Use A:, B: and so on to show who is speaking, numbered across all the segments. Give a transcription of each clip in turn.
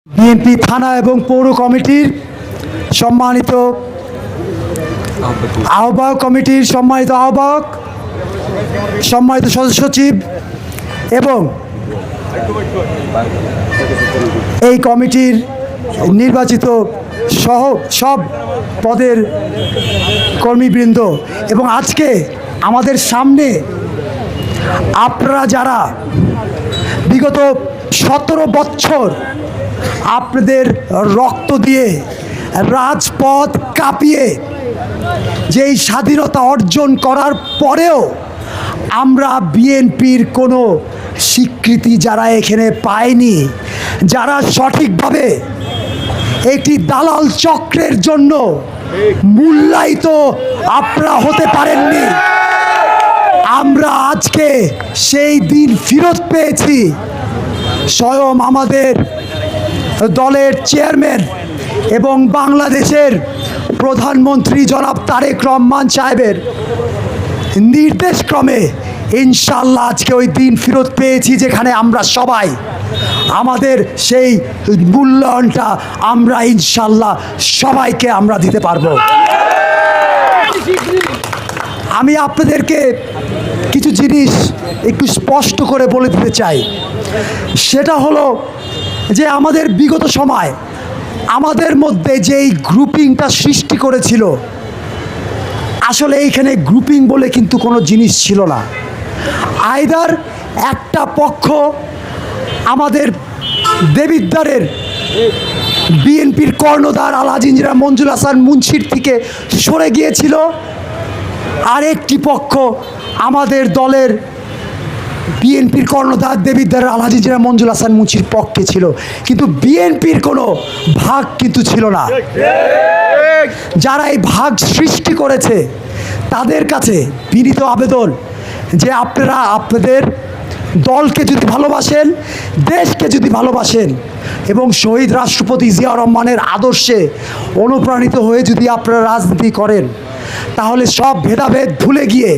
A: BNP থানা এবং পৌর কমিটির সম্মানিত আহ্বায়ক কমিটির সম্মানিত আহ্বায়ক, সম্মানিত সদস্য সচিব এবং এই কমিটির নির্বাচিত সহ সব পদের কর্মীবৃন্দ এবং আজকে আমাদের সামনে আপনারা যারা বিগত 17 বছর আপনাদের রক্ত দিয়ে রাজপথ কাঁপিয়ে যেই স্বাধীনতা অর্জন করার পরেও আমরা বিএনপির কোনো স্বীকৃতি যারা এখানে পায়নি, যারা সঠিকভাবে একটি দালাল চক্রের জন্য মূল্যায়িত আপনারা হতে পারেননি, আমরা আজকে সেই দিন ফেরত পেয়েছি। স্বয়ং আমাদের দলের চেয়ারম্যান এবং বাংলাদেশের প্রধানমন্ত্রী জনাব তারেক রহমান সাহেবের নির্দেশক্রমে ইনশাল্লাহ আজকে ওই দিন ফেরত পেয়েছি, যেখানে আমরা সবাই আমাদের সেই মূল্যায়নটা আমরা ইনশাল্লাহ সবাইকে আমরা দিতে পারবো। আমি আপনাদেরকে কিছু জিনিস একটু স্পষ্ট করে বলে দিতে চাই। সেটা হলো যে আমাদের বিগত সময় আমাদের মধ্যে যেই গ্রুপিংটা সৃষ্টি করেছিল, আসলে এইখানে গ্রুপিং বলে কিন্তু কোনো জিনিস ছিল না। আইদার একটা পক্ষ আমাদের দেবিদ্বারের বিএনপির কর্ণধার আলহাজ ইঞ্জিনিয়ার মঞ্জুর হাসান মুন্সির থেকে সরে গিয়েছিল, আর একটি পক্ষ আমাদের দলের বিএনপির কর্ণধার দেবিদ্বারের আলহাজ ইঞ্জিনিয়ার মঞ্জুর হাসান মুন্সির পক্ষে ছিল, কিন্তু বিএনপির কোনো ভাগ কিন্তু ছিল না। যারা এই ভাগ সৃষ্টি করেছে তাদের কাছে বিনীত আবেদন যে আপনারা আপনাদের দলকে যদি ভালোবাসেন, দেশকে যদি ভালোবাসেন এবং শহীদ রাষ্ট্রপতি জিয়াউর রহমানের আদর্শে অনুপ্রাণিত হয়ে যদি আপনারা রাজনীতি করেন, তাহলে সব ভেদাভেদ ভুলে গিয়ে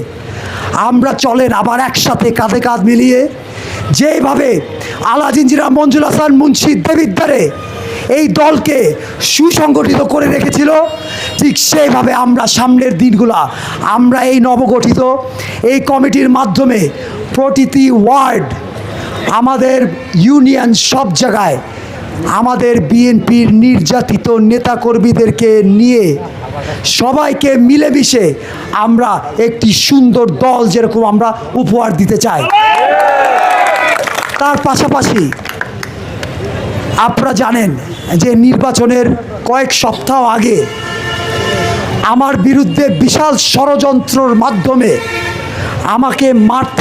A: আমরা চলেন আবার একসাথে কাঁধে কাঁধ মিলিয়ে যেভাবে আলহাজ ইঞ্জিনিয়ার মঞ্জুর হাসান মুন্সি দেবিদ্বারে এই দলকে সুসংগঠিত করে রেখেছিল, ঠিক সেইভাবে আমরা সামনের দিনগুলা আমরা এই নবগঠিত এই কমিটির মাধ্যমে প্রতিটি ওয়ার্ড, আমাদের ইউনিয়ন, সব জায়গায় আমাদের বিএনপির নির্যাতিত নেতাকর্মীদেরকে নিয়ে সবাইকে মিলেমিশে আমরা একটি সুন্দর দল যেরকম আমরা উপহার দিতে চাই। তার পাশাপাশি আপনারা জানেন যে নির্বাচনের কয়েক সপ্তাহ আগে আমার বিরুদ্ধে বিশাল ষড়যন্ত্রের মাধ্যমে আমাকে মারতে